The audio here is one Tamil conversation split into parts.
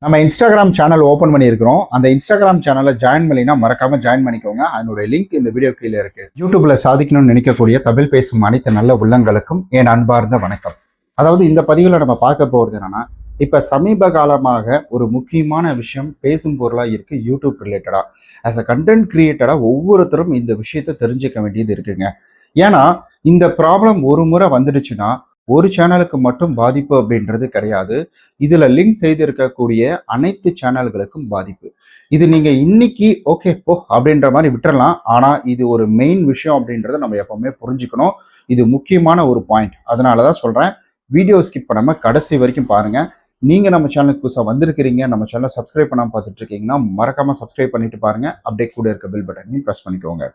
நம்ம இன்ஸ்டாகிராம் சேனல் ஓப்பன் பண்ணியிருக்கிறோம். அந்த இன்ஸ்டாகிராம் சேனலை ஜாயின் பண்ணினா மறக்காம ஜாயின் பண்ணிக்கோங்க. அதனுடைய லிங்க் இந்த வீடியோ கீழே இருக்கு. யூடியூப்ல சாதிக்கணும்னு நினைக்கக்கூடிய தமிழ் பேசும் அனைத்து நல்ல உள்ளங்களுக்கும் என் அன்பார்ந்த வணக்கம். அதாவது இந்த பதிவில் நம்ம பார்க்க போகிறது என்னன்னா, இப்ப சமீப காலமாக ஒரு முக்கியமான விஷயம் பேசும் பொருளாக இருக்கு யூடியூப் ரிலேட்டடா. ஆஸ் அ கண்டென்ட் கிரியேட்டரா ஒவ்வொருத்தரும் இந்த விஷயத்தை தெரிஞ்சுக்க வேண்டியது இருக்குங்க. ஏன்னா இந்த ப்ராப்ளம் ஒரு முறை வந்துடுச்சுன்னா ஒரு சேனலுக்கு மட்டும் பாதிப்பு அப்படின்றது கிடையாது. இதுல லிங்க் செய்திருக்கக்கூடிய அனைத்து சேனல்களுக்கும் பாதிப்பு. இது நீங்க இன்னைக்கு ஓகே போ அப்படின்ற மாதிரி விட்டுறலாம். ஆனா இது ஒரு மெயின் விஷயம் அப்படின்றத நம்ம எப்பவுமே புரிஞ்சுக்கணும். இது முக்கியமான ஒரு பாயிண்ட். அதனாலதான் சொல்றேன், வீடியோ ஸ்கிப் பண்ணாம கடைசி வரைக்கும் பாருங்க. நீங்க நம்ம சேனலுக்கு புதுசாக வந்திருக்கிறீங்க, நம்ம சேனலை சப்ஸ்கிரைப் பண்ணாம பார்த்துட்டு இருக்கீங்கன்னா மறக்காம சப்ஸ்கிரைப் பண்ணிட்டு பாருங்க. அப்படியே கூட இருக்க பெல் பட்டனையும் ப்ரெஸ் பண்ணிக்கோங்க.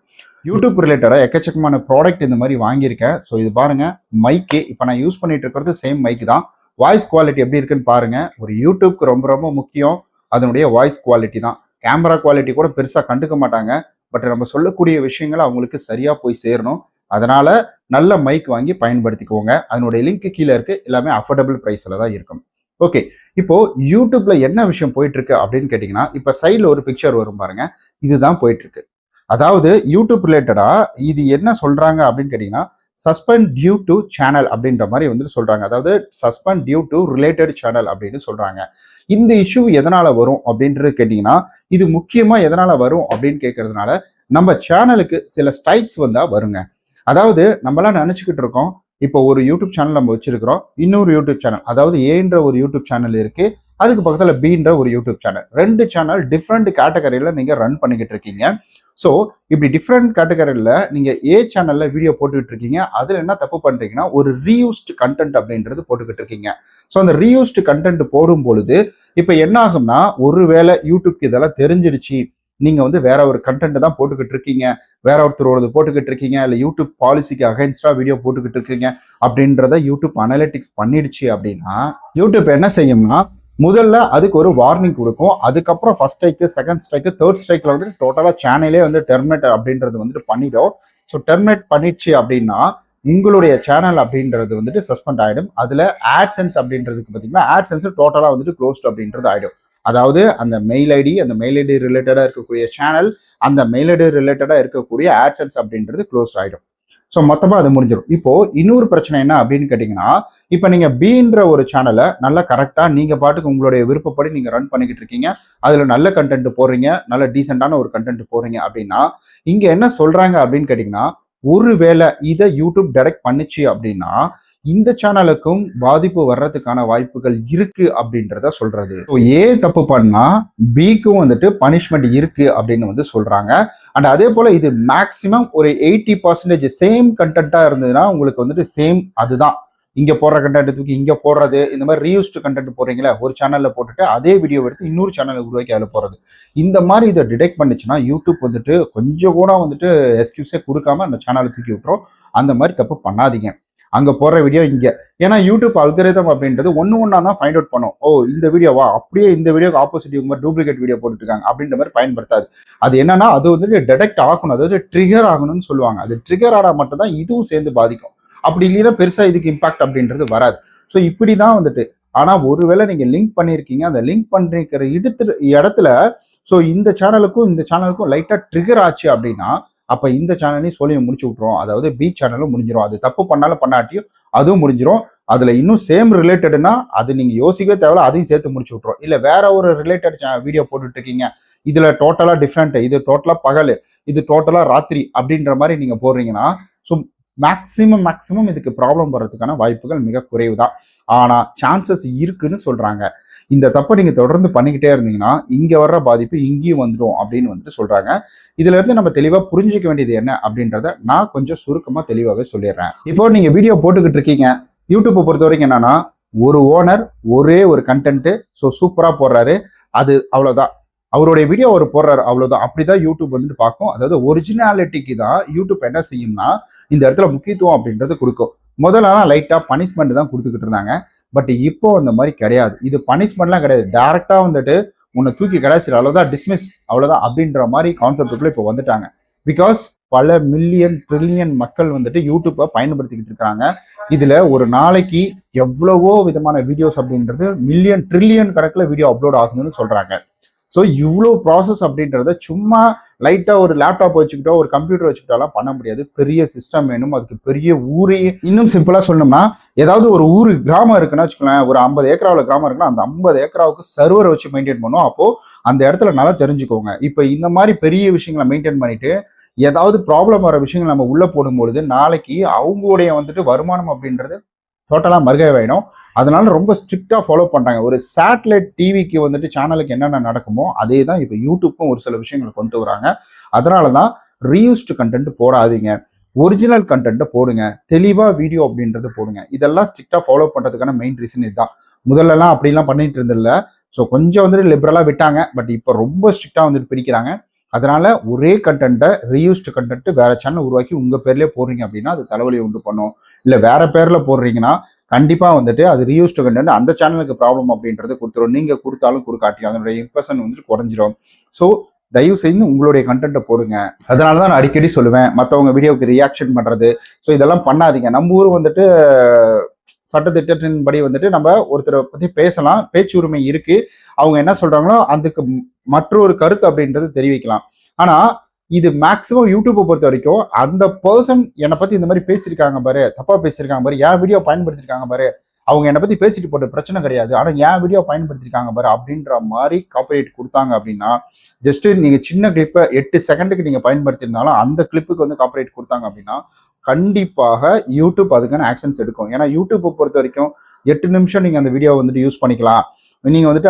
யூடியூப் ரிலேட்டடாக எக்கச்சக்கமான ப்ராடக்ட் இந்த மாதிரி வாங்கியிருக்கேன். ஸோ இது பாருங்க, மைக்கு இப்போ நான் யூஸ் பண்ணிட்டு இருக்கிறது சேம் மைக் தான். வாய்ஸ் குவாலிட்டி எப்படி இருக்குன்னு பாருங்க. ஒரு யூடியூப்க்கு ரொம்ப ரொம்ப முக்கியம் அதனுடைய வாய்ஸ் குவாலிட்டி தான். கேமரா குவாலிட்டி கூட பெருசாக கண்டுக்க மாட்டாங்க. பட் நம்ம சொல்லக்கூடிய விஷயங்கள் அவங்களுக்கு சரியா போய் சேரணும். அதனால நல்ல மைக் வாங்கி பயன்படுத்திக்கோங்க. அதனுடைய லிங்க் கீழே இருக்கு. எல்லாமே அஃபோர்டபுள் ப்ரைஸ்ல தான் இருக்கும். ஓகே, இப்போ யூடியூப்ல என்ன விஷயம் போயிட்டு இருக்கு அப்படின்னு கேட்டீங்கன்னா, இப்ப சைட்ல ஒரு பிக்சர் வரும் பாருங்க, இதுதான் போயிட்டு இருக்கு. அதாவது யூடியூப் ரிலேட்டடா இது என்ன சொல்றாங்க அப்படின்னு கேட்டீங்கன்னா, சஸ்பெண்ட் டியூ டு சேனல் அப்படின்ற மாதிரி வந்துட்டு சொல்றாங்க. அதாவது suspend due to related channel அப்படின்னு சொல்றாங்க. இந்த இஷ்யூ எதனால வரும் அப்படின்றது கேட்டீங்கன்னா, இது முக்கியமா எதனால வரும் அப்படின்னு கேட்கறதுனால நம்ம சேனலுக்கு சில ஸ்ட்ரைக்ஸ் வந்தா வருங்க. அதாவது நம்மளாம் நினைச்சுக்கிட்டு இருக்கோம், இப்போ ஒரு யூடியூப் சேனல் நம்ம வச்சிருக்கிறோம், இன்னொரு யூடியூப் சேனல், அதாவது ஏன்ற ஒரு யூடியூப் சேனல் இருக்கு, அதுக்கு பக்கத்துல பீன்ற ஒரு யூடியூப் சேனல், ரெண்டு சேனல் டிஃப்ரெண்ட் கேட்டகரியில நீங்க ரன் பண்ணிக்கிட்டு இருக்கீங்க. ஸோ இப்படி டிஃப்ரெண்ட் கேட்டகரியில் நீங்க ஏ சேனல்ல வீடியோ போட்டுக்கிட்டு இருக்கீங்க. அதுல என்ன தப்பு பண்றீங்கன்னா, ஒரு ரீயூஸ்டு கண்டென்ட் அப்படின்றது போட்டுக்கிட்டு இருக்கீங்க. ஸோ அந்த ரீயூஸ்டு கண்டென்ட் போடும் பொழுது இப்ப என்ன ஆகும்னா, ஒருவேளை யூடியூப்க்கு இதெல்லாம் தெரிஞ்சிருச்சு, நீங்க வந்து வேற ஒரு கண்டென்ட் தான் போட்டுக்கிட்டு இருக்கீங்க, வேற ஒருத்தரோட போட்டுக்கிட்டு இருக்கீங்க, இல்ல யூடியூப் பாலிசிக்கு அகைன்ஸ்டா வீடியோ போட்டுக்கிட்டு இருக்கீங்க அப்படின்றத யூடியூப் அனலிட்டிக்ஸ் பண்ணிடுச்சு அப்படின்னா, யூடியூப் என்ன செய்யும்னா, முதல்ல அதுக்கு ஒரு வார்னிங் கொடுக்கும். அதுக்கப்புறம் first strike, second strike, third ஸ்ட்ரைக்ல வந்து டோட்டலா சேனலே வந்து டெர்மினேட் அப்படின்றது வந்துட்டு பண்ணிடும். ஸோ டெர்மினேட் பண்ணிடுச்சு அப்படின்னா உங்களுடைய சேனல் அப்படின்றது வந்துட்டு சஸ்பெண்ட் ஆயிடும். அதுல ஆட்சென்ஸ் அப்படின்றதுக்கு பார்த்தீங்கன்னா, ஆட்சென்ஸ் டோட்டலா வந்துட்டு க்ளோஸ்ட் அப்படின்றது ஆயிடும். அதாவது அந்த மெயில் ஐடி, அந்த மெயில் ஐடி ரிலேட்டடா இருக்கக்கூடிய சேனல், அந்த மெயில் ஐடி ரிலேட்டடா இருக்கக்கூடிய ஆட்சென்ஸ் அப்படின்றது க்ளோஸ் ஆயிடும். ஸோ மொத்தமா அது முடிஞ்சிடும். இப்போ இன்னொரு பிரச்சனை என்ன அப்படின்னு கேட்டீங்கன்னா, இப்போ நீங்க பீன்ற ஒரு சேனலை நல்லா கரெக்டா நீங்க பாட்டுக்கு உங்களுடைய விருப்பப்படி நீங்க ரன் பண்ணிக்கிட்டு இருக்கீங்க, அதுல நல்ல கண்டென்ட் போடுறீங்க, நல்ல டீசென்டான ஒரு கண்டென்ட் போடுறீங்க அப்படின்னா, இங்க என்ன சொல்றாங்க அப்படின்னு கேட்டீங்கன்னா, ஒருவேளை இதை யூடியூப் டைரக்ட் பண்ணுச்சு அப்படின்னா இந்த சேனலுக்கும் பாதிப்பு வர்றதுக்கான வாய்ப்புகள் இருக்கு அப்படின்றத சொல்றது. ஏ தப்பு பண்ணா பிக்கும் வந்துட்டு பனிஷ்மெண்ட் இருக்கு அப்படின்னு வந்து சொல்றாங்க. அண்ட் அதே போல இது மேக்சிமம் ஒரு 80% சேம் கண்டென்ட்டா இருந்ததுன்னா உங்களுக்கு வந்துட்டு சேம் அதுதான். இங்க போடுற கண்டென்ட் தூக்கி இங்க போடுறது, இந்த மாதிரி ரீயூஸ்டு கண்டென்ட் போடுறீங்களா, ஒரு சேனல்ல போட்டுட்டு அதே வீடியோ எடுத்து இன்னொரு சேனல் உருவாக்கி அதில் போடுறது, இந்த மாதிரி இதை டிடெக்ட் பண்ணிச்சுன்னா யூடியூப் வந்துட்டு கொஞ்சம் கூட வந்துட்டு எக்ஸ்கியூஸே கொடுக்காம அந்த சேனலை தூக்கி விட்டுரும். அந்த மாதிரி தப்பு பண்ணாதீங்க. அங்க போடுற வீடியோ இங்க, ஏன்னா யூடியூப் அல்கரிதம் அப்படின்றது ஒன்னா தான் ஃபைண்ட் அவுட் பண்ணும். ஓ இந்த வீடியோவா, அப்படியே இந்த வீடியோக்கு ஆப்போசிட் இவங்க டூப்ளிகேட் வீடியோ போட்டுட்டு இருக்காங்க அப்படின்ற மாதிரி பயன்படுத்தாது. அது என்னன்னா, அது வந்துட்டு டிடெக்ட் ஆகணும், அதாவது ட்ரிகர் ஆகணும்னு சொல்லுவாங்க. அது ட்ரிகர் ஆனா மட்டும் தான் இதுவும் சேர்ந்து பாதிக்கும். அப்படி இல்லைன்னா பெருசா இதுக்கு இம்பாக்ட் அப்படின்றது வராது. ஸோ இப்படிதான் வந்துட்டு. ஆனா ஒருவேளை நீங்க லிங்க் பண்ணிருக்கீங்க, அந்த லிங்க் பண்ணிருக்கிற இடத்துல ஸோ இந்த சேனலுக்கும் லைட்டா ட்ரிகர் ஆச்சு அப்படின்னா, அப்ப இந்த சேனலையும் சொல்லி முடிச்சு விட்டுரும். அதாவது பி சேனலும் முடிஞ்சிடும். அது தப்பு பண்ணாலும் பண்ணாட்டியும் அதுவும் முடிஞ்சிடும். அதுல இன்னும் சேம் ரிலேட்டட்னா அது நீங்க யோசிக்கவே தேவையில்ல, அதையும் சேர்த்து முடிச்சு விட்டுரும். இல்ல வேற ஒரு ரிலேட்டட் வீடியோ போட்டுட்டு இருக்கீங்க, இதுல டோட்டலா டிஃப்ரெண்ட், இது டோட்டலா பகல், இது டோட்டலா ராத்திரி அப்படின்ற மாதிரி நீங்க போடுறீங்கன்னா, ஸோ மேக்சிமம் இதுக்கு ப்ராப்ளம் வர்றதுக்கான வாய்ப்புகள் மிக குறைவு தான். ஆனா சான்சஸ் இருக்குன்னு சொல்றாங்க. இந்த தப்பை நீங்க தொடர்ந்து பண்ணிக்கிட்டே இருந்தீங்கன்னா இங்க வர்ற பாதிப்பு இங்கேயும் வந்துடும் அப்படின்னு வந்துட்டு சொல்றாங்க. இதுல இருந்து நம்ம தெளிவா புரிஞ்சுக்க வேண்டியது என்ன அப்படின்றத நான் கொஞ்சம் சுருக்கமா தெளிவாவே சொல்லிடுறேன். இப்போ நீங்க வீடியோ போட்டுக்கிட்டு இருக்கீங்க, யூடியூப்பை பொறுத்த வரைக்கும் என்னன்னா, ஒரு ஓனர் ஒரே ஒரு கண்டென்ட் ஸோ சூப்பரா போடுறாரு, அது அவ்வளவுதான். அவருடைய வீடியோ அவர் போடுறாரு, அவ்வளவுதான். அப்படிதான் யூடியூப் வந்துட்டு பார்க்கும். அதாவது ஒரிஜினாலிட்டிக்கு தான் யூடியூப் என்ன செய்யும்னா இந்த இடத்துல முக்கியத்துவம் அப்படின்றது கொடுக்கும். முதல்ல லைட்டா பனிஷ்மெண்ட் தான் கொடுத்துக்கிட்டு இருந்தாங்க. பட் இப்போ அந்த மாதிரி கிடையாது. இது பனிஷ்மெண்ட்லாம் கிடையாது. டைரக்டா வந்துட்டு உன்னை தூக்கி கிடையாது, அவ்வளவுதான், டிஸ்மிஸ், அவ்வளவுதான் அப்படின்ற மாதிரி கான்செப்டுக்குள்ள இப்போ வந்துட்டாங்க. பிகாஸ் பல மில்லியன் ட்ரில்லியன் மக்கள் வந்துட்டு யூடியூப்பை பயன்படுத்திக்கிட்டு இருக்காங்க. இதுல ஒரு நாளைக்கு எவ்வளவோ விதமான வீடியோஸ் அப்படின்றது மில்லியன் ட்ரில்லியன் கணக்குல வீடியோ அப்லோட் ஆகுதுன்னு சொல்றாங்க. ஸோ இவ்வளோ ப்ராசஸ் அப்படின்றத சும்மா லைட்டாக ஒரு லேப்டாப் வச்சுக்கிட்டோ ஒரு கம்ப்யூட்டர் வச்சுக்கிட்டோலாம் பண்ண முடியாது. பெரிய சிஸ்டம் வேணும், அதுக்கு பெரிய ஊரே. இன்னும் சிம்பிளாக சொல்லணும்னா, ஏதாவது ஒரு ஊர் கிராமம் இருக்குன்னா வச்சுக்கோங்களேன், ஒரு 50 ஏக்கராவில் கிராமம் இருக்குன்னா அந்த 50 ஏக்கராவுக்கு சர்வரை வச்சு மெயின்டைன் பண்ணும். அப்போது அந்த இடத்துல நல்லா தெரிஞ்சுக்கோங்க. இப்போ இந்த மாதிரி பெரிய விஷயங்களை மெயின்டைன் பண்ணிட்டு ஏதாவது ப்ராப்ளம் வர விஷயங்கள் நம்ம உள்ள போடும்பொழுது நாளைக்கு அவங்களுடைய வந்துட்டு வருமானம் அப்படின்றது டோட்டலாக மறுகாயிடும். அதனால ரொம்ப ஸ்ட்ரிக்டாக ஃபாலோ பண்ணுறாங்க. ஒரு சேட்டலைட் டிவிக்கு வந்துட்டு சேனலுக்கு என்னென்ன நடக்குமோ அதே தான் இப்போ யூடியூப்பும் ஒரு சில விஷயங்களை கொண்டு வராங்க. அதனால தான் ரீயூஸ்டு கண்டென்ட் போடாதீங்க, ஒரிஜினல் கண்டென்ட்டை போடுங்க, தெளிவாக வீடியோ அப்படின்றது போடுங்க. இதெல்லாம் ஸ்ட்ரிக்டாக ஃபாலோ பண்ணுறதுக்கான மெயின் ரீசன் இதுதான். முதல்லலாம் அப்படிலாம் பண்ணிட்டு இருந்தில்ல. ஸோ கொஞ்சம் வந்துட்டு லிபரலாக விட்டாங்க, பட் இப்போ ரொம்ப ஸ்ட்ரிக்டாக வந்துட்டு பிரிக்கிறாங்க. அதனால ஒரே கண்டென்ட்டை ரீயூஸ்டு கண்டென்ட் வேற சேனல் உருவாக்கி உங்க பேர்லேயே போடுறீங்க அப்படின்னா அது தலைவலியை உண்டு பண்ணும். இல்லை வேற பேர்ல போடுறீங்கன்னா கண்டிப்பா வந்துட்டு அது ரீயூஸ்டு கண்டென்ட் அந்த சேனலுக்கு ப்ராப்ளம் அப்படின்றது கொடுத்துரும். நீங்க கொடுத்தாலும் கொடுக்காட்டி அதனுடைய இம்ப்ரெஷன் வந்துட்டு குறைஞ்சிரும். ஸோ தயவு செய்து உங்களுடைய கண்டென்ட்டை போடுங்க. அதனால தான் நான் அடிக்கடி சொல்லுவேன், மற்றவங்க வீடியோவுக்கு ரியாக்ஷன் பண்றது, ஸோ இதெல்லாம் பண்ணாதீங்க. நம்ம ஊர் வந்துட்டு சட்டத்திட்டத்தின்படி வந்துட்டு நம்ம ஒருத்தரை பத்தி பேசலாம், பேச்சு உரிமை இருக்கு. அவங்க என்ன சொல்றாங்களோ அதுக்கு மற்றொரு கருத்து அப்படின்றது தெரிவிக்கலாம். ஆனா இது மேக்சிமம் யூடியூப்பை பொறுத்த வரைக்கும் அந்த பர்சன் என்னை பத்தி இந்த மாதிரி பேசியிருக்காங்க பாரு, தப்பா பேசியிருக்காங்க பாரு, என் வீடியோ பயன்படுத்திருக்காங்க பாரு, அவங்க என்னை பத்தி பேசிட்டு போட்ட பிரச்சனை கிடையாது, ஆனா என் வீடியோ பயன்படுத்திருக்காங்க பாரு அப்படின்ற மாதிரி காப்பிரைட் கொடுத்தாங்க அப்படின்னா, ஜஸ்ட் நீங்க சின்ன கிளிப்பை 8 செகண்டுக்கு நீங்க பயன்படுத்தியிருந்தாலும் அந்த கிளிப்புக்கு வந்து காப்பிரைட் கொடுத்தாங்க அப்படின்னா கண்டிப்பாக யூடியூப் அதுக்கான ஆக்ஷன்ஸ் எடுக்கும். ஏன்னா யூடியூப்பை பொறுத்த வரைக்கும் 8 நிமிஷம் நீங்க அந்த வீடியோ வந்துட்டு யூஸ் பண்ணிக்கலாம், நீங்க வந்துட்டு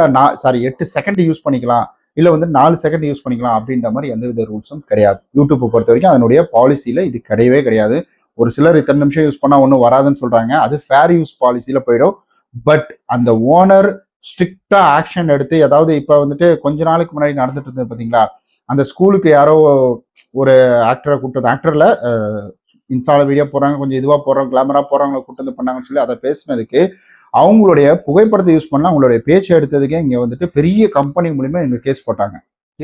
8 செகண்ட் யூஸ் பண்ணிக்கலாம், இல்லை வந்து 4 செகண்ட் யூஸ் பண்ணிக்கலாம் அப்படின்ற மாதிரி எந்த வித ரூல்ஸும் கிடையாது. யூடியூப்பை பொறுத்த வரைக்கும் அதனுடைய பாலிசியில் இது கிடையவே கிடையாது. ஒரு சிலர் இத்தனை நிமிஷம் யூஸ் பண்ணால் ஒன்றும் வராதுன்னு சொல்கிறாங்க, அது ஃபேர் யூஸ் பாலிசியில் போயிடும். பட் அந்த ஓனர் ஸ்ட்ரிக்டாக ஆக்ஷன் எடுத்து, அதாவது இப்போ வந்துட்டு கொஞ்ச நாளுக்கு முன்னாடி நடந்துட்டு இருந்தது பார்த்தீங்களா, அந்த ஸ்கூலுக்கு யாரோ ஒரு ஆக்டரை கூப்பிட்டு, ஆக்டரில் இன்ஸ்டால வீடியோ போடுறாங்க, கொஞ்சம் இதுவாக போடுறாங்க, கிளாமராக போடுறவங்களை கூட்டு வந்து பண்ணாங்கன்னு சொல்லி அதை பேசினதுக்கு அவங்களுடைய புகைப்படத்தை யூஸ் பண்ணால் அவங்களுடைய பேச்சை எடுத்ததுக்கே இங்கே வந்துட்டு பெரிய கம்பெனி மூலிமா எங்க கேஸ் போட்டாங்க.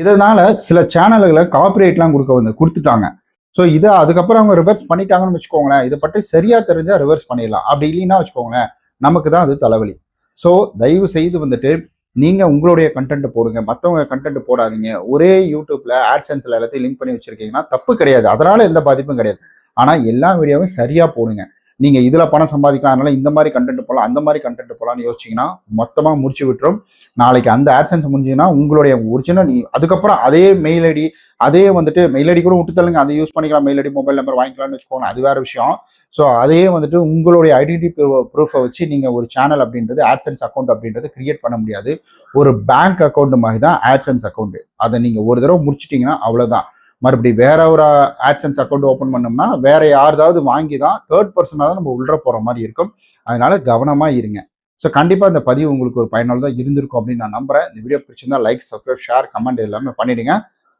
இதனால சில சேனல்களை காப்பிரைட்லாம் கொடுத்துட்டாங்க. ஸோ இதை அதுக்கப்புறம் அவங்க ரிவர்ஸ் பண்ணிட்டாங்கன்னு வச்சுக்கோங்களேன். இதை பற்றி சரியா தெரிஞ்சா ரிவர்ஸ் பண்ணிடலாம், அப்படி இல்லைன்னா வச்சுக்கோங்களேன் நமக்கு தான் அது தலைவலி. ஸோ தயவு செய்து வந்துட்டு நீங்க உங்களுடைய கண்டென்ட் போடுங்க, மற்றவங்க கண்டென்ட் போடாதீங்க. ஒரே யூடியூப்ல ஆட்சென்ஸ்ல எல்லாத்தையும் லிங்க் பண்ணி வச்சிருக்கீங்கன்னா தப்பு கிடையாது, அதனால எந்த பாதிப்பும் கிடையாது. ஆனா எல்லா வீடியோவும் சரியா போடுங்க. நீங்க இதுல பணம் சம்பாதிக்கலாம், அதனால இந்த மாதிரி கண்டென்ட் போகலாம், அந்த மாதிரி கண்டென்ட் போகலாம்னு யோசிச்சீங்கன்னா மொத்தமா முடிச்சு விட்டுரும். நாளைக்கு அந்த ஆட்சென்ஸ் முடிஞ்சுன்னா உங்களுடைய ஒரிஜினல் அதுக்கப்புறம் அதே மெயில் ஐடி, அதே வந்துட்டு மெயில் ஐடி கூட விட்டு தள்ளுங்க, அதை யூஸ் பண்ணிக்கலாம், மெயில் ஐடி மொபைல் நம்பர் வாங்கிக்கலாம்னு வச்சுக்கோங்க, அது வேற விஷயம். ஸோ அதே வந்துட்டு உங்களுடைய ஐடென்டி ப்ரூஃபை வச்சு நீங்க ஒரு சேனல் அப்படின்றது ஆட்சென்ஸ் அக்கௌண்ட் அப்படின்றது கிரியேட் பண்ண முடியாது. ஒரு பேங்க் அக்கௌண்ட் மாதிரி தான் ஆட்சென்ஸ் அக்கௌண்ட். அதை நீங்க ஒரு தடவை முடிச்சிட்டீங்கன்னா அவ்வளவுதான். மறுபடியும் வேற ஒரு ஆட்சென்ஸ் அக்கௌண்ட் ஓப்பன் பண்ணோம்னா வேற யாராவது வாங்கி தான் தேர்ட் பர்சனாக தான் நம்ம உள்ள போற மாதிரி இருக்கும். அதனால கவனமா இருங்க. ஸோ கண்டிப்பா இந்த பதிவு உங்களுக்கு ஒரு பயனுள்ளதாக இருந்திருக்கும் அப்படின்னு நான் நம்புறேன். இந்த வீடியோ பிடிச்சிருந்தா லைக், சப்ஸ்கிரைப், ஷேர், கமெண்ட் எல்லாமே பண்ணிடுங்க.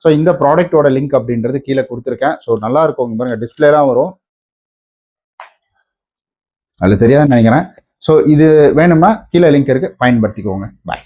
ஸோ இந்த ப்ராடக்டோட லிங்க் அப்படின்றது கீழே கொடுத்துருக்கேன். ஸோ நல்லா இருக்கும் பாருங்க, டிஸ்பிளேலாம் வரும், அதில் தெரியாதுன்னு நினைக்கிறேன். ஸோ இது வேணுமா கீழே லிங்க் இருக்கு, பயன்படுத்திக்கோங்க. பாய்.